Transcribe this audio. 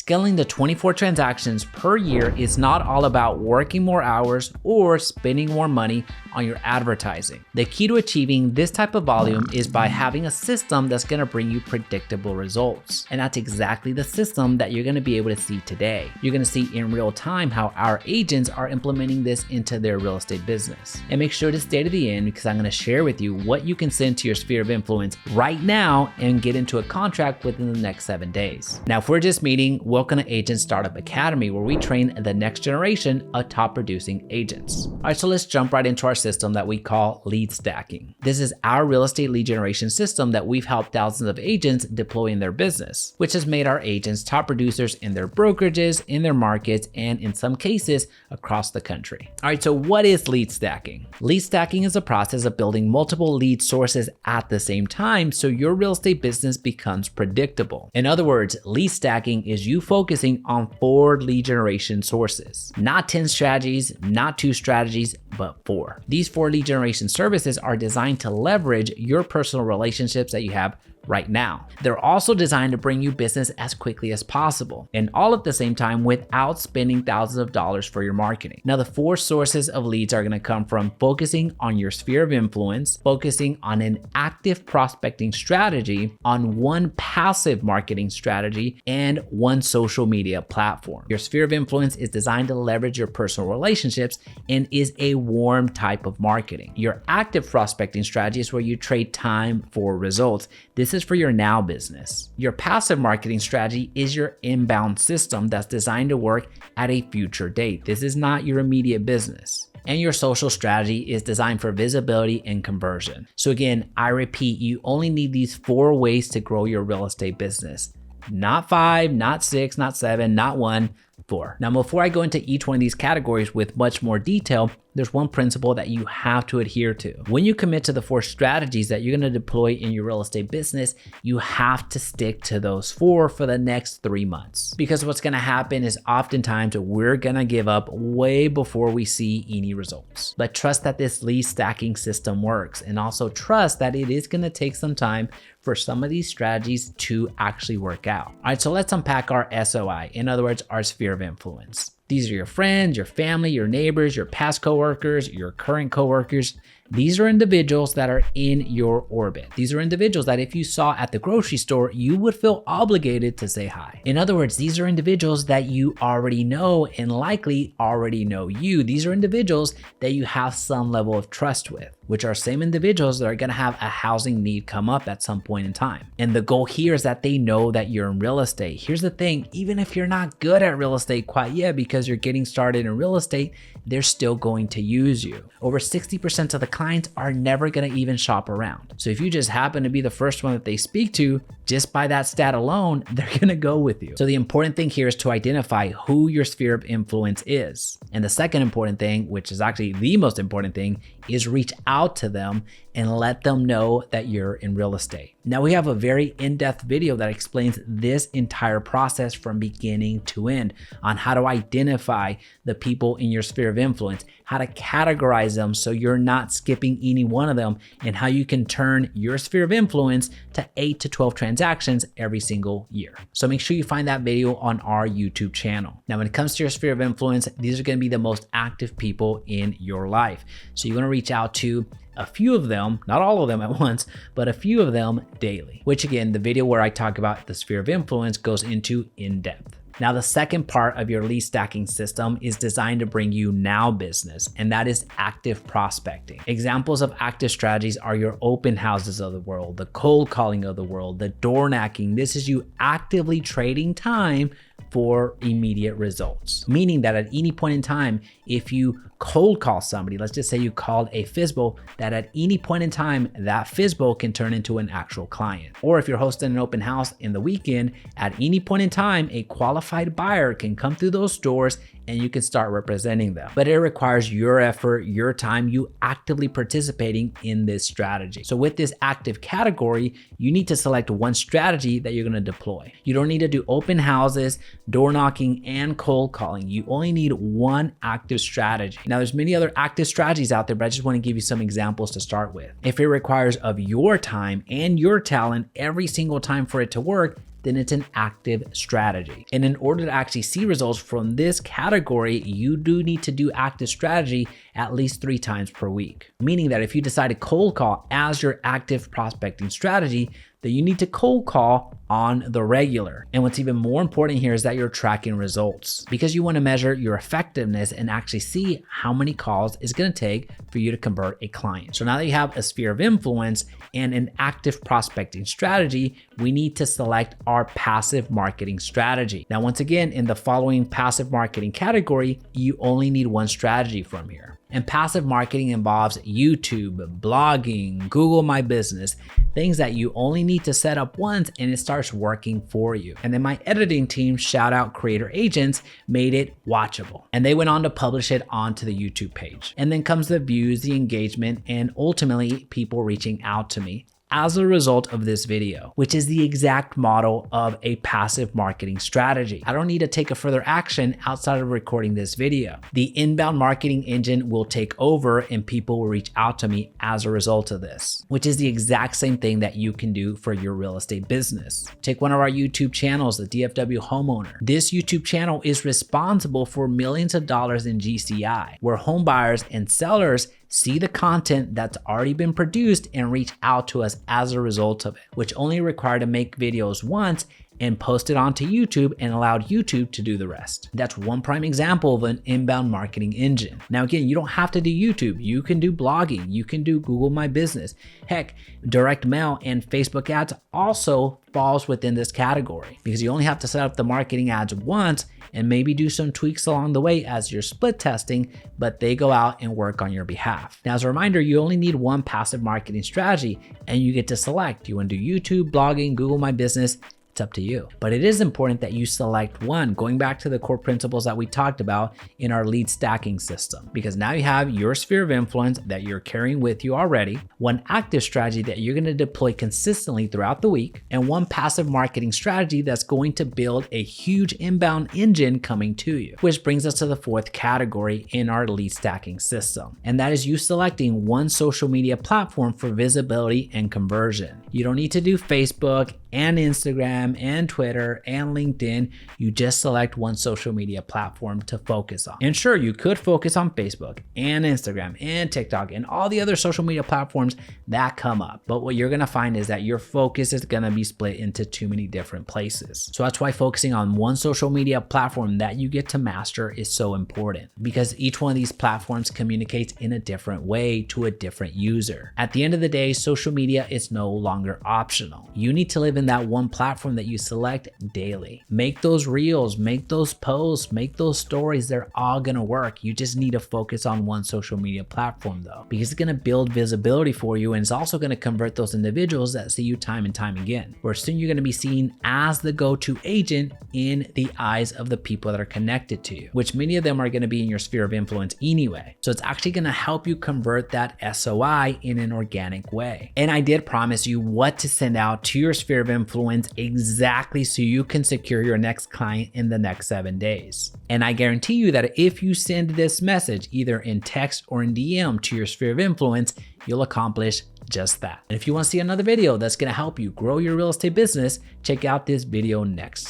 Scaling to 24 transactions per year is not all about working more hours or spending more money on your advertising. The key to achieving this type of volume is by having a system that's going to bring you predictable results. And that's exactly the system that you're going to be able to see today. You're going to see in real time how our agents are implementing this into their real estate business. And make sure to stay to the end because I'm going to share with you what you can send to your sphere of influence right now and get into a contract within the next 7 days. Now, if we're just meeting, welcome to Agent Startup Academy, where we train the next generation of top producing agents. All right, so let's jump right into our system that we call lead stacking. This is our real estate lead generation system that we've helped thousands of agents deploy in their business, which has made our agents top producers in their brokerages, in their markets, and in some cases across the country. All right, so what is lead stacking? Lead stacking is a process of building multiple lead sources at the same time so your real estate business becomes predictable. In other words, lead stacking is you focusing on 4 lead generation sources. Not 10 strategies, not 2 strategies, but 4. These 4 lead generation services are designed to leverage your personal relationships that you have right now. They're also designed to bring you business as quickly as possible, and all at the same time without spending thousands of dollars for your marketing. Now, the 4 sources of leads are going to come from focusing on your sphere of influence, focusing on an active prospecting strategy, on 1 passive marketing strategy, and 1 social media platform. Your sphere of influence is designed to leverage your personal relationships and is a warm type of marketing. Your active prospecting strategy is where you trade time for results. This is for your now business. Your passive marketing strategy is your inbound system that's designed to work at a future date. This is not your immediate business. And your social strategy is designed for visibility and conversion. So again, I repeat, you only need these 4 ways to grow your real estate business. Not 5, not 6, not 7, not 1, 4. Now, before I go into each one of these categories with much more detail, there's one principle that you have to adhere to. When you commit to the 4 strategies that you're going to deploy in your real estate business, you have to stick to those 4 for the next 3 months. Because what's going to happen is oftentimes we're going to give up way before we see any results. But trust that this lead stacking system works, and also trust that it is going to take some time for some of these strategies to actually work out. All right, so let's unpack our SOI. In other words, our sphere of influence. These are your friends, your family, your neighbors, your past coworkers, your current coworkers. These are individuals that are in your orbit. These are individuals that if you saw at the grocery store, you would feel obligated to say hi. In other words, these are individuals that you already know and likely already know you. These are individuals that you have some level of trust with, which are same individuals that are going to have a housing need come up at some point in time. And the goal here is that they know that you're in real estate. Here's the thing, even if you're not good at real estate quite yet because you're getting started in real estate, they're still going to use you. Over 60% of the clients are never going to even shop around. So if you just happen to be the first one that they speak to, just by that stat alone, they're going to go with you. So the important thing here is to identify who your sphere of influence is. And the second important thing, which is actually the most important thing, is reach out to them and let them know that you're in real estate. Now, we have a very in-depth video that explains this entire process from beginning to end on how to identify the people in your sphere of influence, how to categorize them so you're not skipping any one of them, and how you can turn your sphere of influence to 8 to 12 transactions every single year. So make sure you find that video on our YouTube channel. Now, when it comes to your sphere of influence, these are going to be the most active people in your life. So you're going to reach out to a few of them, not all of them at once, but a few of them daily, which again, the video where I talk about the sphere of influence goes into in depth. Now, the second part of your lead stacking system is designed to bring you now business, and that is active prospecting. Examples of active strategies are your open houses of the world, the cold calling of the world, the door knocking. This is you actively trading time for immediate results. Meaning that at any point in time, if you cold call somebody, let's just say you called a FSBO, that at any point in time, that FSBO can turn into an actual client. Or if you're hosting an open house in the weekend, at any point in time, a qualified buyer can come through those doors and you can start representing them. But it requires your effort, your time, you actively participating in this strategy. So with this active category, you need to select one strategy that you're gonna deploy. You don't need to do open houses, door knocking, and cold calling. You only need one active strategy. Now, there's many other active strategies out there, but I just want to give you some examples to start with. If it requires of your time and your talent every single time for it to work, then it's an active strategy. And in order to actually see results from this category, you do need to do active strategy at least 3 times per week. Meaning that if you decide to cold call as your active prospecting strategy, then you need to cold call on the regular. And what's even more important here is that you're tracking results, because you want to measure your effectiveness and actually see how many calls it's going to take for you to convert a client. So now that you have a sphere of influence and an active prospecting strategy, we need to select our passive marketing strategy. Now, once again, in the following passive marketing category, you only need one strategy from here. And passive marketing involves YouTube, blogging, Google My Business, things that you only need to set up once and it starts working for you. And then my editing team, shout out Creator Agents, made it watchable. And they went on to publish it onto the YouTube page. And then comes the views, the engagement, and ultimately people reaching out to me as a result of this video, which is the exact model of a passive marketing strategy. I don't need to take a further action outside of recording this video. The inbound marketing engine will take over and people will reach out to me as a result of this, which is the exact same thing that you can do for your real estate business. Take one of our YouTube channels, the DFW Homeowner. This YouTube channel is responsible for millions of dollars in GCI, where home buyers and sellers see the content that's already been produced and reach out to us as a result of it, which only required to make videos once and post it onto YouTube and allowed YouTube to do the rest. That's one prime example of an inbound marketing engine. Now, again, you don't have to do YouTube. You can do blogging. You can do Google My Business. Heck, direct mail and Facebook ads also falls within this category, because you only have to set up the marketing ads once and maybe do some tweaks along the way as you're split testing, but they go out and work on your behalf. Now, as a reminder, you only need one passive marketing strategy and you get to select. You want to do YouTube, blogging, Google My Business. It's up to you. But it is important that you select one, going back to the core principles that we talked about in our lead stacking system, because now you have your sphere of influence that you're carrying with you already, one active strategy that you're going to deploy consistently throughout the week, and one passive marketing strategy that's going to build a huge inbound engine coming to you, which brings us to the 4th category in our lead stacking system. And that is you selecting one social media platform for visibility and conversion. You don't need to do Facebook and Instagram and Twitter and LinkedIn. You just select one social media platform to focus on. And sure, you could focus on Facebook and Instagram and TikTok and all the other social media platforms that come up. But what you're gonna find is that your focus is gonna be split into too many different places. So that's why focusing on one social media platform that you get to master is so important, because each one of these platforms communicates in a different way to a different user. At the end of the day, social media is no longer optional. You need to live in that one platform that you select daily. Make those reels, make those posts, make those stories. They're all gonna work. You just need to focus on one social media platform though, because it's gonna build visibility for you, and it's also gonna convert those individuals that see you time and time again, where soon you're gonna be seen as the go-to agent in the eyes of the people that are connected to you, which many of them are gonna be in your sphere of influence anyway. So it's actually gonna help you convert that SOI in an organic way. And I did promise you what to send out to your sphere of influence exactly so you can secure your next client in the next 7 days. And I guarantee you that if you send this message either in text or in DM to your sphere of influence, you'll accomplish just that. And if you want to see another video that's going to help you grow your real estate business, check out this video next.